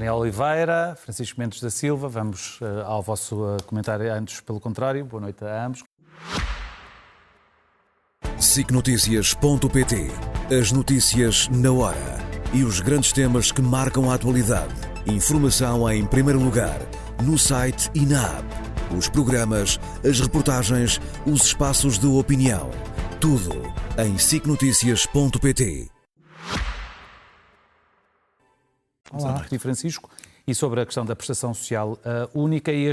Daniel Oliveira, Francisco Mendes da Silva. Vamos ao vosso comentário antes, pelo contrário. Boa noite a ambos. SICNoticias.pt. As notícias na hora e os grandes temas que marcam a atualidade. Informação em primeiro lugar, no site e na app. Os programas, as reportagens, os espaços de opinião. Tudo em SICNoticias.pt. Olá, e Francisco. E sobre a questão da prestação social única e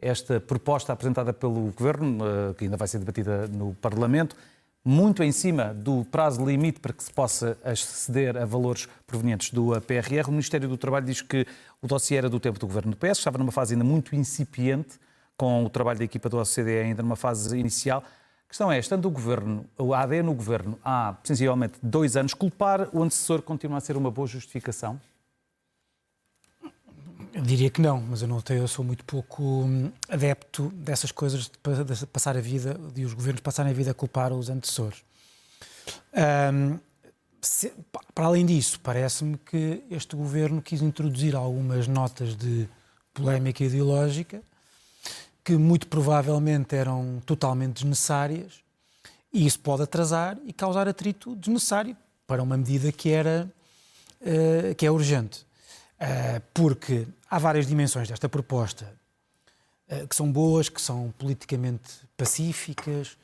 esta proposta apresentada pelo Governo, que ainda vai ser debatida no Parlamento, muito em cima do prazo limite para que se possa aceder a valores provenientes do PRR. O Ministério do Trabalho diz que o dossiê era do tempo do Governo do PS, estava numa fase ainda muito incipiente, com o trabalho da equipa do OCDE ainda numa fase inicial. A questão é, estando a AD no Governo há sensivelmente 2 anos, culpar o antecessor continua a ser uma boa justificação? Eu diria que não, mas eu sou muito pouco adepto dessas coisas de passar a vida, de os governos passarem a vida a culpar os antecessores. Para além disso, parece-me que este governo quis introduzir algumas notas de polémica ideológica que muito provavelmente eram totalmente desnecessárias, e isso pode atrasar e causar atrito desnecessário para uma medida que é urgente. Porque há várias dimensões desta proposta que são boas, que são politicamente pacíficas,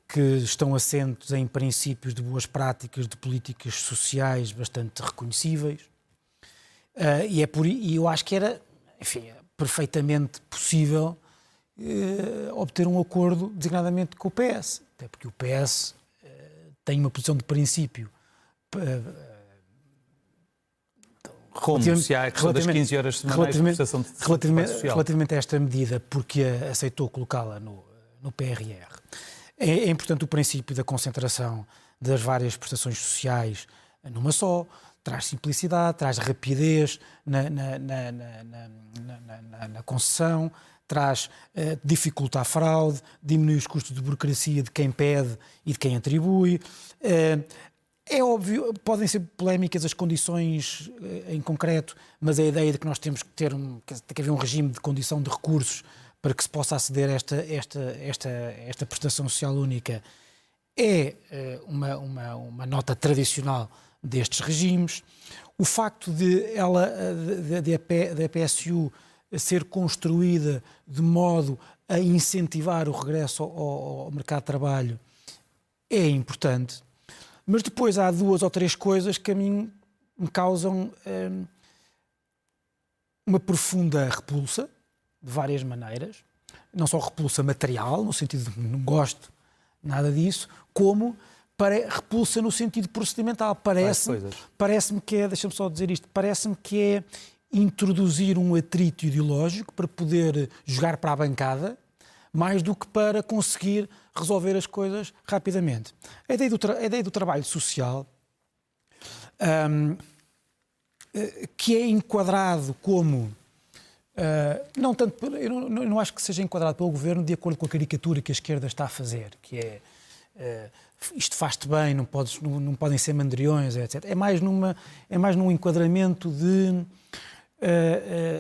que estão assentes em princípios de boas práticas de políticas sociais bastante reconhecíveis, e eu acho que era, enfim, perfeitamente possível obter um acordo designadamente com o PS, até porque o PS tem uma posição de princípio Como se há a questão das 15 horas semanais de prestação de serviço social. Relativamente a esta medida, porque aceitou colocá-la no PRR, é importante o princípio da concentração das várias prestações sociais numa só, traz simplicidade, traz rapidez na concessão, dificulta a fraude, diminui os custos de burocracia de quem pede e de quem atribui. É óbvio, podem ser polémicas as condições em concreto, mas a ideia de que nós temos que ter que haver um regime de condição de recursos para que se possa aceder a esta prestação social única é uma nota tradicional destes regimes. O facto de a PSU ser construída de modo a incentivar o regresso ao mercado de trabalho é importante. Mas depois há 2 ou 3 coisas que a mim me causam uma profunda repulsa, de várias maneiras. Não só repulsa material, no sentido de não gosto nada disso, como repulsa no sentido procedimental. Parece-me que deixa-me só dizer isto, parece-me que é introduzir um atrito ideológico para poder jogar para a bancada, mais do que para conseguir resolver as coisas rapidamente. A ideia do trabalho social, que é enquadrado como... eu não acho que seja enquadrado pelo Governo de acordo com a caricatura que a esquerda está a fazer, que é isto faz-te bem, não podem ser mandriões, etc. É mais num enquadramento de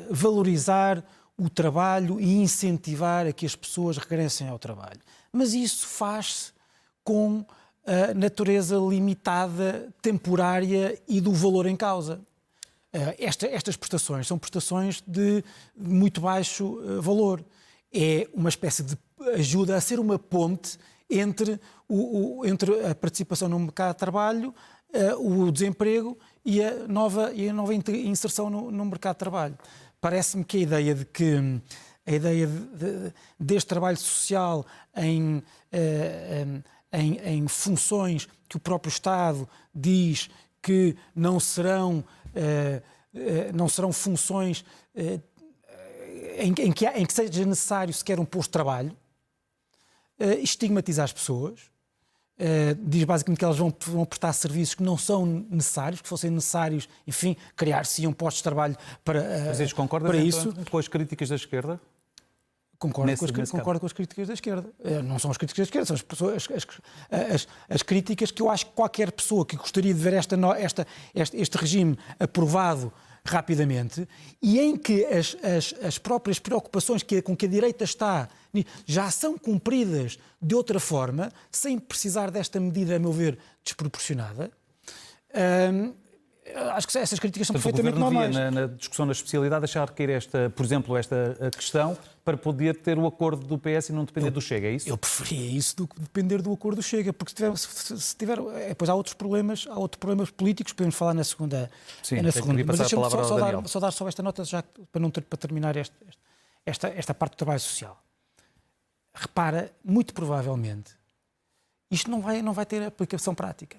valorizar o trabalho e incentivar a que as pessoas regressem ao trabalho. Mas isso faz-se com a natureza limitada, temporária e do valor em causa. Estas prestações são prestações de muito baixo valor. É uma espécie de ajuda a ser uma ponte entre a participação no mercado de trabalho, o desemprego e a nova inserção no mercado de trabalho. Parece-me que a ideia deste trabalho social em funções que o próprio Estado diz que não serão funções em que seja necessário sequer um posto de trabalho, estigmatiza as pessoas, diz basicamente que elas vão prestar serviços que não são necessários, que fossem necessários, enfim, criar-se postos de trabalho para Mas concordas para isso. Então, com as críticas da esquerda? Concordo com as críticas da esquerda. Não são as críticas da esquerda, são as críticas que eu acho que qualquer pessoa que gostaria de ver este regime aprovado rapidamente e em que as próprias preocupações com que a direita está já são cumpridas de outra forma, sem precisar desta medida, a meu ver, desproporcionada. Acho que essas críticas são perfeitamente normais. Na discussão na especialidade, deixar cair por exemplo, esta questão para poder ter o acordo do PS e não depender do Chega, é isso? Eu preferia isso do que depender do acordo do Chega, porque se tiver depois há outros problemas políticos, podemos falar na segunda. Sim, na segunda. Mas deixa-me dar só esta nota, já para terminar esta parte do trabalho social. Repara, muito provavelmente, isto não vai ter aplicação prática.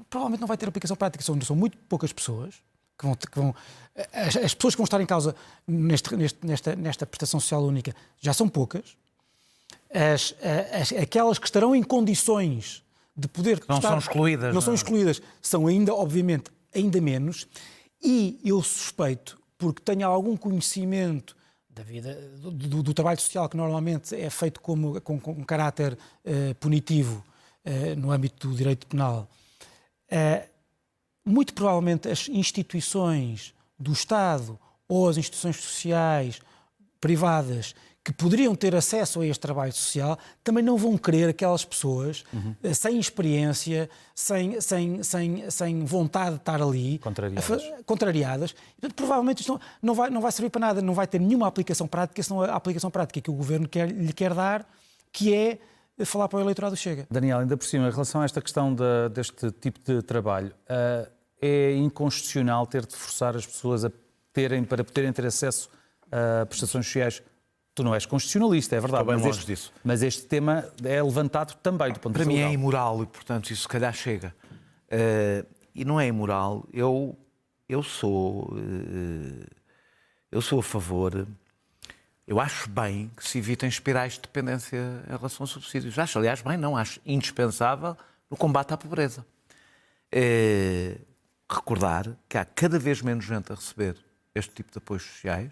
Provavelmente não vai ter aplicação prática. São muito poucas pessoas que vão as pessoas que vão estar em causa nesta prestação social única já são poucas. Aquelas que estarão em condições de poder... Não são excluídas. Não são excluídas. São ainda, obviamente, ainda menos. E eu suspeito, porque tenho algum conhecimento da vida, do trabalho social que normalmente é feito com caráter punitivo no âmbito do direito penal, muito provavelmente as instituições do Estado ou as instituições sociais privadas que poderiam ter acesso a este trabalho social também não vão querer aquelas pessoas sem experiência, sem vontade de estar ali, contrariadas. Portanto, provavelmente isto não vai servir para nada, não vai ter nenhuma aplicação prática, senão a aplicação prática que o Governo lhe quer dar, que é falar para o eleitorado Chega. Daniel, ainda por cima, em relação a esta questão deste tipo de trabalho, é inconstitucional ter de forçar as pessoas para poderem ter acesso a prestações sociais. Tu não és constitucionalista, é verdade, mas este tema é levantado também do ponto de vista legal. Para mim é imoral e, portanto, isso se calhar chega. E não é imoral. Eu sou a favor. Eu acho bem que se evitem espirais de dependência em relação a subsídios. Acho, aliás, bem, não. Acho indispensável no combate à pobreza. Recordar que há cada vez menos gente a receber este tipo de apoios sociais,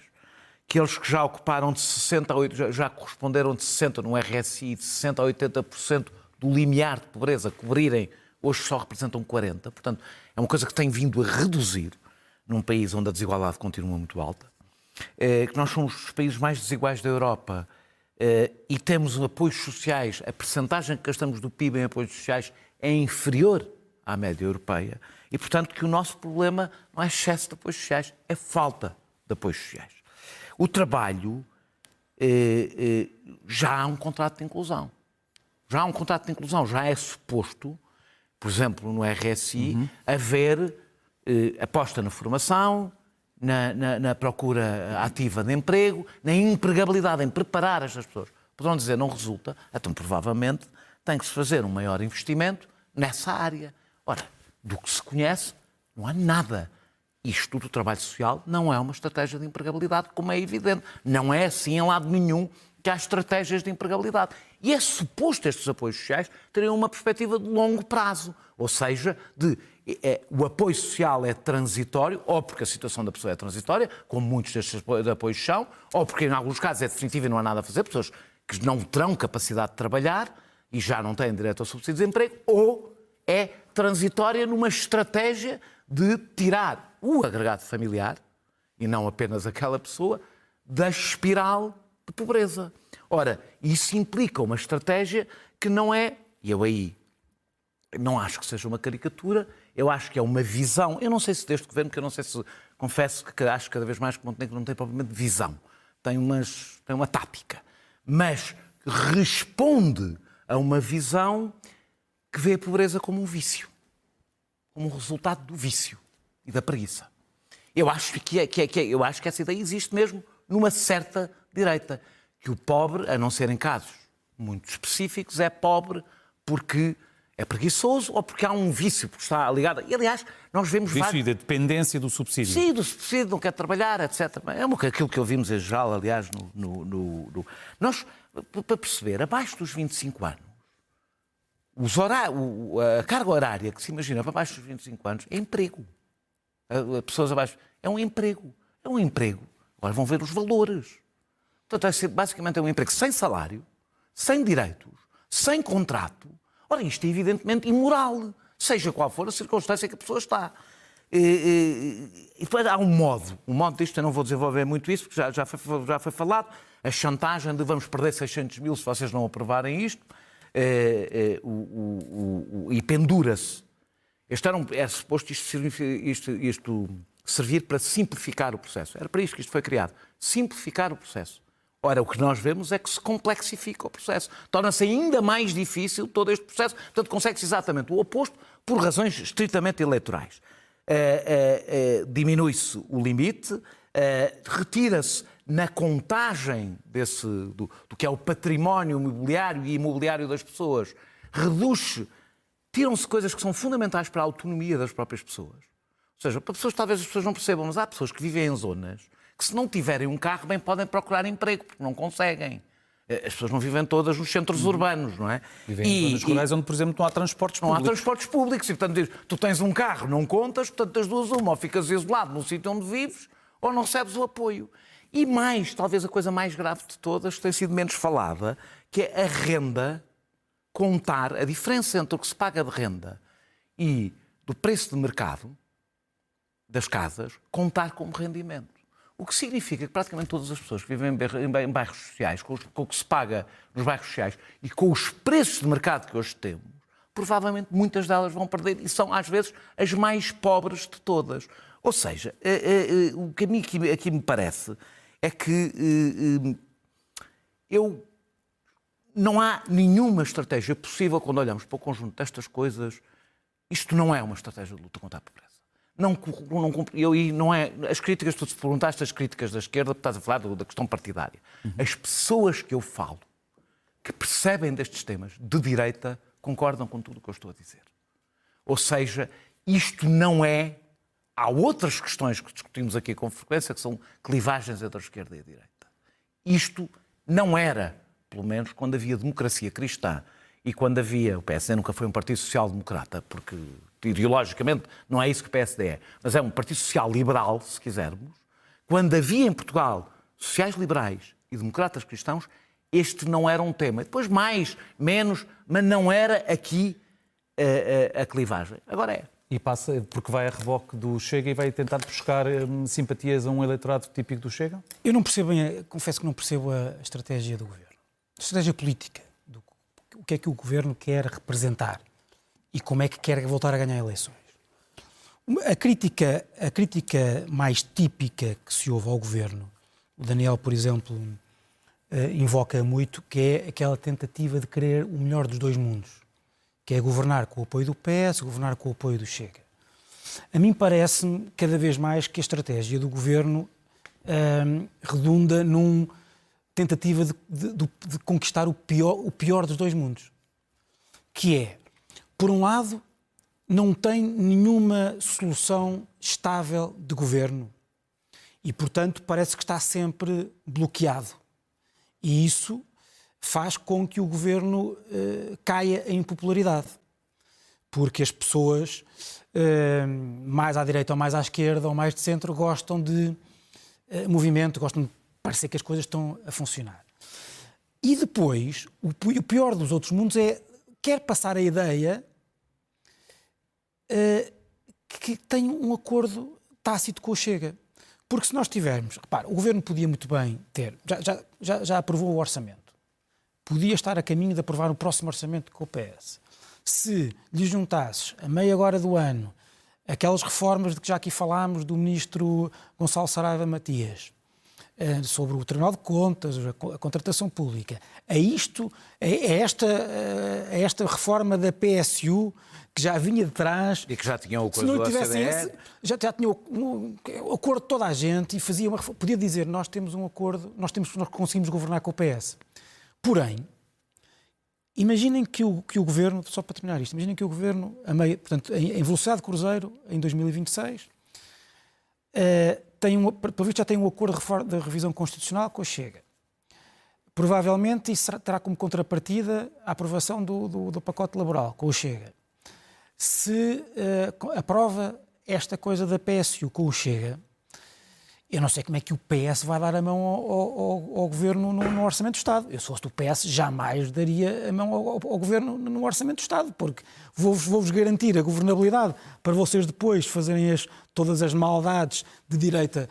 que eles que já ocuparam de 60% a 80%, já corresponderam de 60% no RSI, de 60% a 80% do limiar de pobreza, cobrirem, hoje só representam 40%. Portanto, é uma coisa que tem vindo a reduzir num país onde a desigualdade continua muito alta. Que nós somos os países mais desiguais da Europa e temos apoios sociais, a percentagem que gastamos do PIB em apoios sociais é inferior à média europeia e, portanto, que o nosso problema não é excesso de apoios sociais, é falta de apoios sociais. O trabalho, já há um contrato de inclusão. Já é suposto, por exemplo, no RSI, haver aposta na formação, na procura ativa de emprego, na empregabilidade, em preparar estas pessoas. Poderão dizer, não resulta, então provavelmente tem que se fazer um maior investimento nessa área. Ora, do que se conhece, não há nada. Isto do trabalho social não é uma estratégia de empregabilidade, como é evidente. Não é assim em lado nenhum que há estratégias de empregabilidade. E é suposto estes apoios sociais terem uma perspectiva de longo prazo. Ou seja, o apoio social é transitório, ou porque a situação da pessoa é transitória, como muitos destes apoios são, ou porque em alguns casos é definitivo e não há nada a fazer, pessoas que não terão capacidade de trabalhar e já não têm direito ao subsídio de desemprego, ou é transitória numa estratégia de tirar o agregado familiar, e não apenas aquela pessoa, da espiral de pobreza. Ora, isso implica uma estratégia que não é, e eu aí não acho que seja uma caricatura, eu acho que é uma visão, eu não sei se deste governo, porque eu não sei se, confesso que acho cada vez mais que Montenegro não tem propriamente visão, tem uma tática, mas responde a uma visão que vê a pobreza como um vício, como um resultado do vício e da preguiça. Eu acho que essa ideia existe mesmo numa certa direita, que o pobre, a não ser em casos muito específicos, é pobre porque é preguiçoso ou porque há um vício, porque está ligado. E, aliás, nós vemos vício e da dependência do subsídio. Sim, do subsídio, não quer trabalhar, etc. É aquilo que ouvimos em geral, aliás, Nós, para perceber, abaixo dos 25 anos, a carga horária que se imagina para baixo dos 25 anos é emprego. Pessoas abaixo. É um emprego. Agora vão ver os valores. Portanto, basicamente é um emprego sem salário, sem direitos, sem contrato. Ora, isto é evidentemente imoral, seja qual for a circunstância que a pessoa está. E depois há um modo disto, eu não vou desenvolver muito isso, porque já foi falado, a chantagem de vamos perder 600 mil se vocês não aprovarem isto, e pendura-se. Era suposto isto servir para simplificar o processo. Era para isto que isto foi criado. Simplificar o processo. Ora, o que nós vemos é que se complexifica o processo. Torna-se ainda mais difícil todo este processo. Portanto, consegue-se exatamente o oposto por razões estritamente eleitorais. Diminui-se o limite, retira-se na contagem do que é o património imobiliário e imobiliário das pessoas, reduz-se, tiram-se coisas que são fundamentais para a autonomia das próprias pessoas. Ou seja, para pessoas, talvez as pessoas não percebam, mas há pessoas que vivem em zonas que, se não tiverem um carro, bem podem procurar emprego, porque não conseguem. As pessoas não vivem todas nos centros urbanos, não é? Vivem em zonas rurais onde, por exemplo, não há transportes públicos. Não há transportes públicos e, portanto, tu tens um carro, não contas, portanto, das duas uma, ou ficas isolado no sítio onde vives, ou não recebes o apoio. E mais, talvez a coisa mais grave de todas, que tem sido menos falada, que é a renda, contar a diferença entre o que se paga de renda e do preço de mercado das casas, contar como rendimento. O que significa que praticamente todas as pessoas que vivem em bairros sociais, com o que se paga nos bairros sociais e com os preços de mercado que hoje temos, provavelmente muitas delas vão perder e são, às vezes, as mais pobres de todas. Ou seja, o que a mim aqui me parece é que não há nenhuma estratégia possível quando olhamos para o conjunto destas coisas. Isto não é uma estratégia de luta contra a pobreza. Não é, as críticas, tu te perguntaste as críticas da esquerda, estás a falar da questão partidária. As pessoas que eu falo, que percebem destes temas de direita, concordam com tudo o que eu estou a dizer. Ou seja, isto não é... Há outras questões que discutimos aqui com frequência, que são clivagens entre a esquerda e a direita. Isto não era, pelo menos, quando havia democracia cristã e quando havia... O PSD nunca foi um partido social-democrata, porque ideologicamente não é isso que o PSD é, mas é um partido social-liberal, se quisermos. Quando havia em Portugal sociais-liberais e democratas cristãos, este não era um tema. Depois mais, menos, mas não era aqui a clivagem. Agora é. E passa porque vai a reboque do Chega e vai tentar buscar simpatias a um eleitorado típico do Chega? Eu não percebo confesso que não percebo a estratégia do governo. A estratégia política. O que é que o governo quer representar e como é que quer voltar a ganhar eleições. A crítica mais típica que se ouve ao governo, o Daniel, por exemplo, invoca muito, que é aquela tentativa de querer o melhor dos dois mundos, que é governar com o apoio do PS, governar com o apoio do Chega. A mim parece-me cada vez mais que a estratégia do governo redunda numa tentativa de conquistar o pior dos dois mundos, que é, por um lado, não tem nenhuma solução estável de governo e, portanto, parece que está sempre bloqueado. E isso faz com que o governo caia em impopularidade, porque as pessoas, mais à direita ou mais à esquerda ou mais de centro, gostam de movimento, gostam de parecer que as coisas estão a funcionar. E depois, o pior dos outros mundos é, quer passar a ideia que tem um acordo tácito com o Chega. Porque se nós tivermos... Repara, o governo podia muito bem ter... Já aprovou o orçamento. Podia estar a caminho de aprovar o próximo orçamento com o PS. Se lhe juntasses, a meia hora do ano, aquelas reformas de que já aqui falámos do ministro Gonçalo Saraiva Matias, sobre o Tribunal de Contas, a contratação pública, a esta reforma da PSU, que já vinha de trás... E que já tinha o acordo do OCDE. Já tinha o acordo de toda a gente e fazia uma reforma. Podia dizer, nós temos um acordo, nós conseguimos governar com o PS. Porém, imaginem que o governo, só para terminar isto, imaginem que o governo, portanto, em velocidade de cruzeiro, em 2026, pelo visto já tem um acordo de revisão constitucional com a Chega. Provavelmente isso terá como contrapartida a aprovação do pacote laboral com o Chega. Se aprova esta coisa da PSU com o Chega, Eu não sei como é que o PS vai dar a mão ao Governo no Orçamento do Estado. Eu, se fosse do PS, jamais daria a mão ao Governo no Orçamento do Estado, porque vou-vos garantir a governabilidade para vocês depois fazerem todas as maldades de direita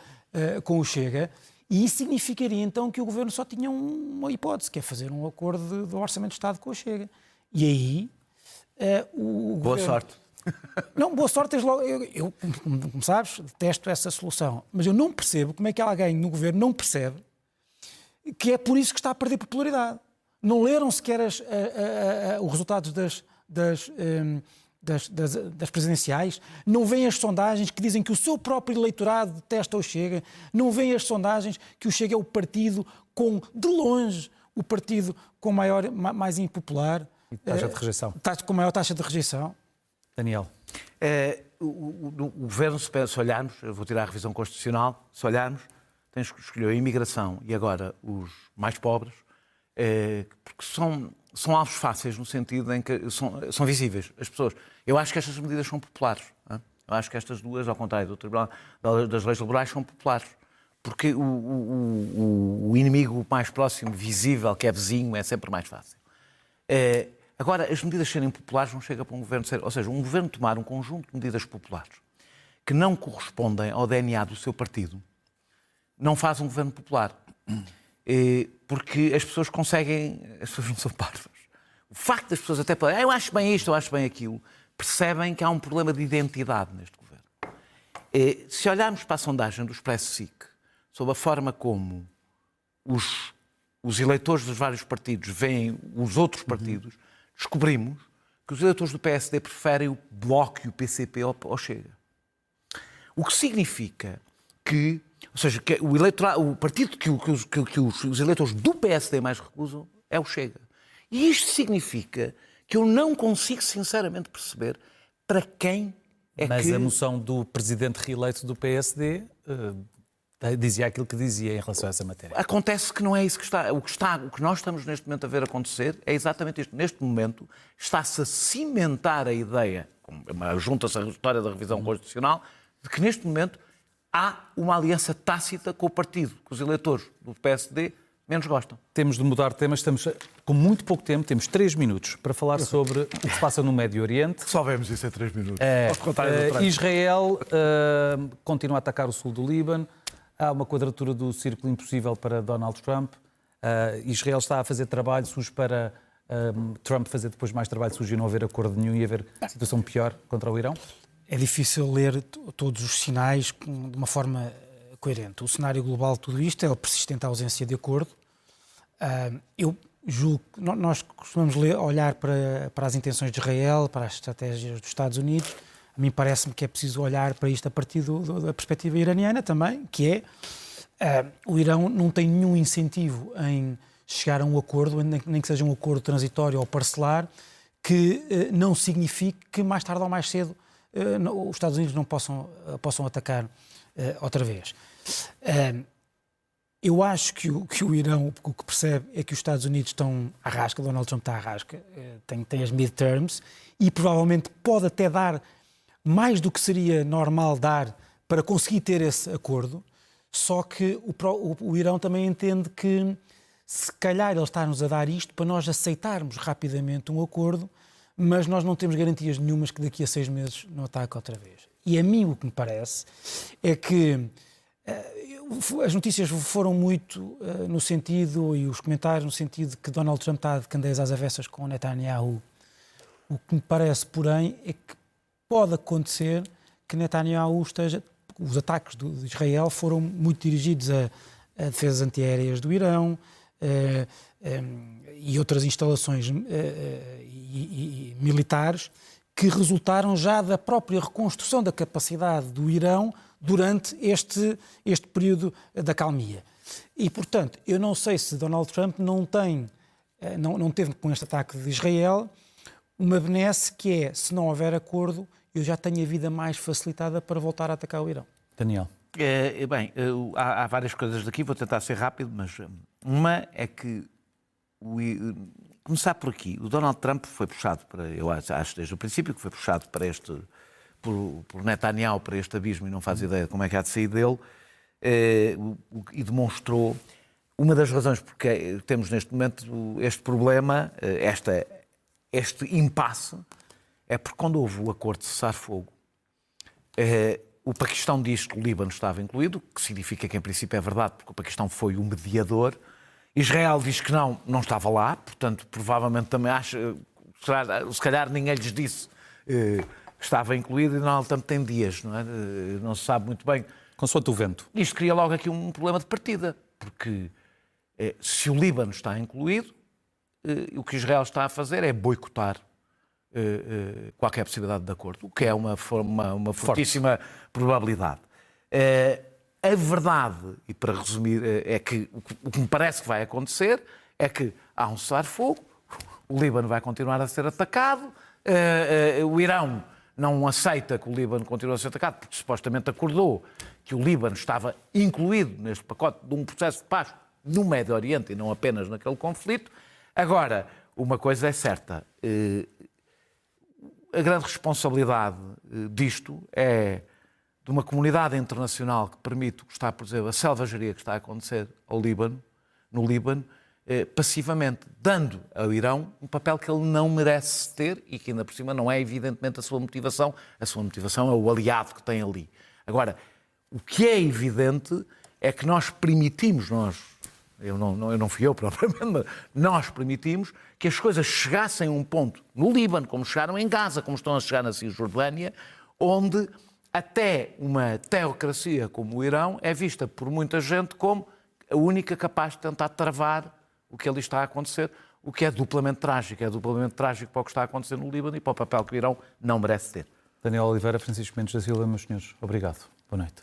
com o Chega, e isso significaria então que o Governo só tinha uma hipótese, que é fazer um acordo do Orçamento do Estado com o Chega. E aí o Boa Governo... sorte. Não, boa sorte, eu, como sabes, detesto essa solução. Mas eu não percebo como é que alguém no governo não percebe que é por isso que está a perder popularidade. Não leram sequer os resultados das presidenciais, não veem as sondagens que dizem que o seu próprio eleitorado detesta o Chega, não veem as sondagens que o Chega é o partido com, de longe, o partido com mais impopular. E taxa de rejeição. Com maior taxa de rejeição. Daniel. O Governo, se olharmos, eu vou tirar a revisão constitucional, se olharmos, tens que escolher a imigração e agora os mais pobres, porque são alvos fáceis no sentido em que são visíveis as pessoas. Eu acho que estas medidas são populares. Hein? Eu acho que estas duas, ao contrário do Tribunal das Leis Laborais, são populares. Porque o inimigo mais próximo, visível, que é vizinho, é sempre mais fácil. Agora, as medidas serem populares não chega para um governo ser... Ou seja, um governo tomar um conjunto de medidas populares que não correspondem ao DNA do seu partido não faz um governo popular. Porque as pessoas conseguem... As pessoas não são parvas. O facto das pessoas até falarem eu acho bem isto, eu acho bem aquilo, percebem que há um problema de identidade neste governo. Se olharmos para a sondagem do Expresso-SIC sobre a forma como os eleitores dos vários partidos veem os outros partidos, descobrimos que os eleitores do PSD preferem o Bloco e o PCP ao Chega. O que significa que, ou seja, que o partido que os eleitores do PSD mais recusam é o Chega. E isto significa que eu não consigo sinceramente perceber para quem é Mas que... a moção do presidente reeleito do PSD dizia aquilo que dizia em relação a essa matéria. Acontece que não é isso que está. O que nós estamos neste momento a ver acontecer é exatamente isto. Neste momento está-se a cimentar a ideia, junta-se a história da revisão constitucional, de que neste momento há uma aliança tácita com o partido, que os eleitores do PSD menos gostam. Temos de mudar de tema, estamos com muito pouco tempo, temos 3 minutos para falar sobre o que se passa no Médio Oriente. Só vemos isso em 3 minutos. Israel continua a atacar o sul do Líbano. Há uma quadratura do círculo impossível para Donald Trump. Israel está a fazer trabalho sujo para Trump fazer depois mais trabalho sujo e não haver acordo nenhum e haver situação pior contra o Irão? É difícil ler todos os sinais de uma forma coerente. O cenário global de tudo isto é a persistente ausência de acordo. Eu julgo que nós costumamos olhar para as intenções de Israel, para as estratégias dos Estados Unidos. A mim parece-me que é preciso olhar para isto a partir da perspectiva iraniana também, que é o Irão não tem nenhum incentivo em chegar a um acordo, nem que seja um acordo transitório ou parcelar, que não signifique que mais tarde ou mais cedo os Estados Unidos não possam atacar outra vez. Eu acho que o Irão o que percebe é que os Estados Unidos estão à rasca, Donald Trump está à rasca, tem as midterms e provavelmente pode até dar mais do que seria normal dar para conseguir ter esse acordo, só que o Irão também entende que se calhar ele está-nos a dar isto para nós aceitarmos rapidamente um acordo, mas nós não temos garantias nenhumas que daqui a 6 meses não ataque outra vez. E a mim o que me parece é que as notícias foram muito no sentido, e os comentários no sentido de que Donald Trump está de candeias às avessas com Netanyahu. O que me parece, porém, é que pode acontecer que Netanyahu esteja... Os ataques de Israel foram muito dirigidos a defesas antiaéreas do Irão e outras instalações militares que resultaram já da própria reconstrução da capacidade do Irão durante este período da calmia. E, portanto, eu não sei se Donald Trump não teve com este ataque de Israel uma benesse que é, se não houver acordo, eu já tenho a vida mais facilitada para voltar a atacar o Irão. Daniel. Há várias coisas daqui, vou tentar ser rápido, mas uma é que, começar por aqui, o Donald Trump foi puxado para, eu acho desde o princípio que foi puxado para por Netanyahu, para este abismo e não faz ideia de como é que há de sair dele, e demonstrou uma das razões porque temos neste momento este problema, este impasse, é porque quando houve o acordo de cessar-fogo, o Paquistão diz que o Líbano estava incluído, que significa que em princípio é verdade, porque o Paquistão foi o mediador. Israel diz que não estava lá, portanto, provavelmente também acha, se calhar ninguém lhes disse que estava incluído, e não, tanto tem dias, não é? Não se sabe muito bem. Consoante o vento. Isto cria logo aqui um problema de partida, porque se o Líbano está incluído, o que Israel está a fazer é boicotar qualquer possibilidade de acordo, o que é uma fortíssima probabilidade. A verdade, e para resumir, é que o que me parece que vai acontecer é que há um cessar-fogo, o Líbano vai continuar a ser atacado, o Irão não aceita que o Líbano continue a ser atacado, porque supostamente acordou que o Líbano estava incluído neste pacote de um processo de paz no Médio Oriente e não apenas naquele conflito. Agora, uma coisa é certa, a grande responsabilidade disto é de uma comunidade internacional que permite o que está, por exemplo, a selvageria que está a acontecer no Líbano, passivamente, dando ao Irão um papel que ele não merece ter e que ainda por cima não é evidentemente a sua motivação. A sua motivação é o aliado que tem ali. Agora, o que é evidente é que nós permitimos, eu não fui eu propriamente, mas nós permitimos que as coisas chegassem a um ponto no Líbano, como chegaram em Gaza, como estão a chegar na Cisjordânia, onde até uma teocracia como o Irão é vista por muita gente como a única capaz de tentar travar o que ali está a acontecer, o que é duplamente trágico. É duplamente trágico para o que está a acontecer no Líbano e para o papel que o Irão não merece ter. Daniel Oliveira, Francisco Mendes da Silva, meus senhores, obrigado. Boa noite.